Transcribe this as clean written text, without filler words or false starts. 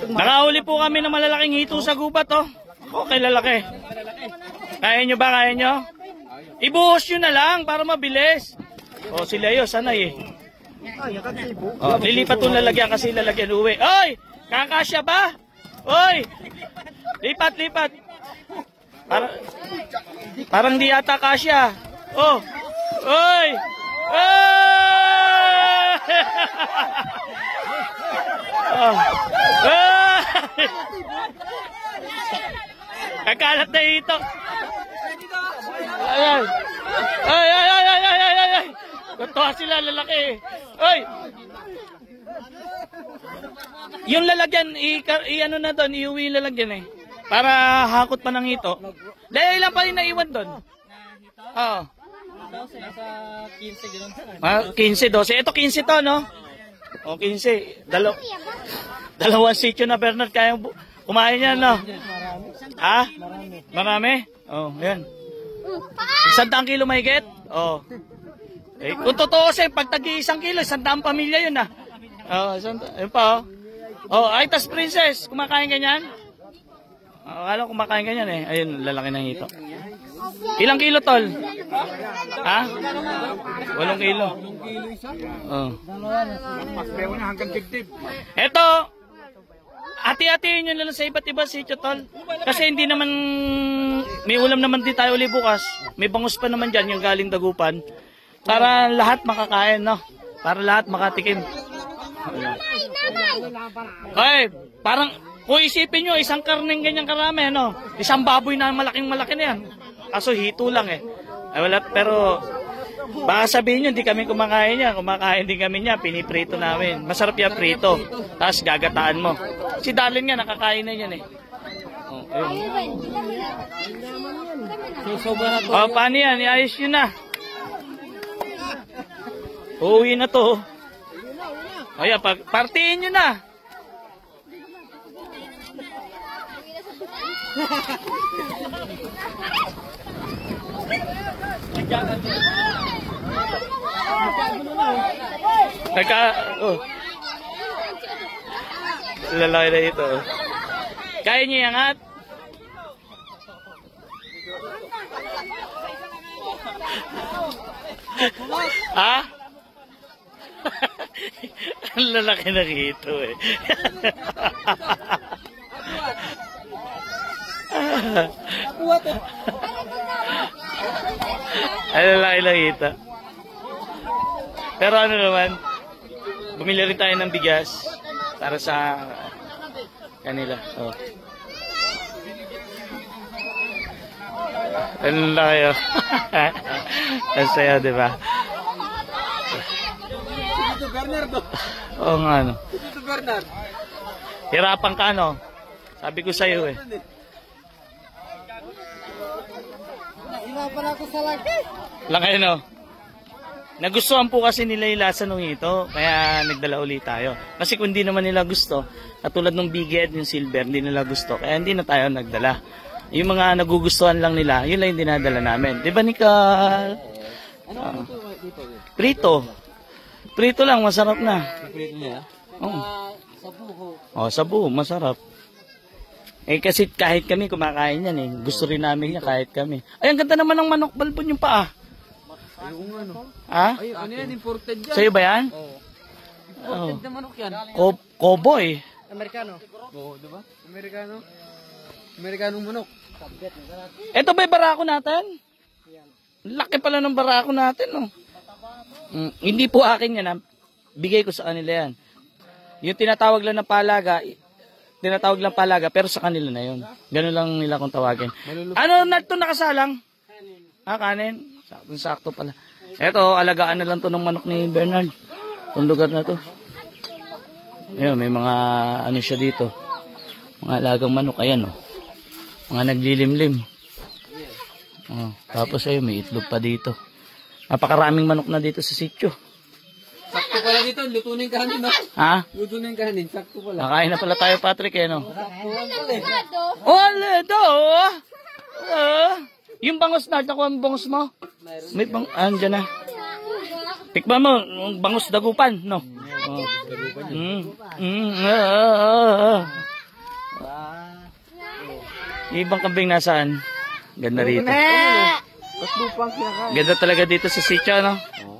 Nakahuli po kami ng malalaking hito sa gubat, oh. Okay, lalaki. Kaya nyo ba? Kaya nyo? Ibuhos nyo na lang para mabilis. Oh, si Leo, sanay eh. Oh, lilipat yung lalagyan kasi lalagyan uwi. Oy! Kakasya ba? Oy! Lipat, lipat. Parang di ata kasya. Oh! Oy! Oh! Kakalat na ito. Ayan. Ay, ay, ay, ay, ay, ay, ay. Natuwa sila, lalaki. Oy! Yung lalagyan, i-ano na doon, iuwi yung lalagyan eh. Para hakot pa ng ito. Dahil ilan pa rin naiwan doon? Oo. 15, 12. Ito 15 to, no? O, 15. Dalawang sityo na Bernard. Kaya kumain yan, no? Ha? Marami? Oh, yan. 100 kilo mahigit? Oh. Eh, kung totoo siya, pag tagi-1 kilo, 100 pamilya yun, ah. Oh, ayun pa, oh. Oh, ay, tas princess, kumakain ganyan? Oh, alam kumakain ganyan eh. Ayun, lalaki ng hito. Ilang kilo, tol? Ha? 8 kilo. Oh. Ito, hati-hatiin nyo lang sa iba't iba sityo, tol. Kasi hindi naman, may ulam naman din tayo uli bukas. May bangus pa naman dyan, yung galing Dagupan. Para lahat makakain, no? Para lahat makatikim. Okay, parang, kung isipin nyo, isang karneng ganyan karami, ano? Isang baboy na malaking-malaki na yan. Kaso hito lang eh. Ay, wala, pero, baka sabihin nyo, hindi kami kumakain yan. Kumakain din kami niya, piniprito namin. Masarap yan prito. Tapos gagataan mo. Si Darlene nga, nakakain na yan eh. Oh, oh, paano yan? Iayos nyo na. Uuwi na to. Ayan, partiin nyo na. Oh. Lalaki na ito. Kaya niyo iangat? Ha? Ang lalaki na ito eh. Ang lalaki na ito. Pero ano naman, bumili rin tayo ng bigas para sa kanila. Oh. Ang laki oh. Ang saya, diba? Oo nga, ano. Hirapan ka, no? Sabi ko sa'yo, eh. Hirapan ako sa laki. Laki, no? Nagustuhan po kasi nila yung lasa nung ito, kaya nagdala ulit tayo. Kasi kung hindi naman nila gusto, katulad ng big head, yung silver, hindi nila gusto, kaya hindi na tayo nagdala. Yung mga nagugustuhan lang nila, yun lang yung dinadala namin. Diba, Nicole? Prito. Prito lang, masarap na. Prito niya? Oo. Sabu ho. Oh, sabu, masarap. Eh kasi kahit kami kumakain yan eh. Gusto rin namin yan kahit kami. Ay, ang ganda naman ng manok balbon yung paa. Ayun nga, no? Ha? Ay, ano yan? Imported yan? Sa'yo ba yan? Oo. Imported na manok yan. Cowboy. Amerikano? Oo, diba? Amerikano? Amerikanong manok. Ito ba yung barako natin? Laki pala ng barako natin, no? Hindi po akin yan, ha? Bigay ko sa kanila yan. Yung tinatawag lang ng palaga, pero sa kanila na yun. Ganun lang nila kung tawagin. Ano na ito nakasalang? Kanin? Sakto pala. Eto, alagaan na lang to ng manok ni Bernard. Itong lugar na to. Ayun, may mga ano siya dito. Mga alagang manok. Ayan, oh. Mga naglilimlim. Oh, tapos ayun, may itlog pa dito. Napakaraming manok na dito sa sitio. Sakto pala dito, luto na yung kanin, no? Ha? Luto na yung kanin, sakto pala. Nakain na pala tayo, Patrick, eh, no? Sakto. Oh, ledo! Yung bangus na, nakuha ang bangus mo? May bangus, andyan na. Tikman mo, bangus Dagupan, no? Yung ibang kambing nasaan? Ganda rito. Ba't lupang kinakain? Ganda talaga dito sa sitio, no? Oo.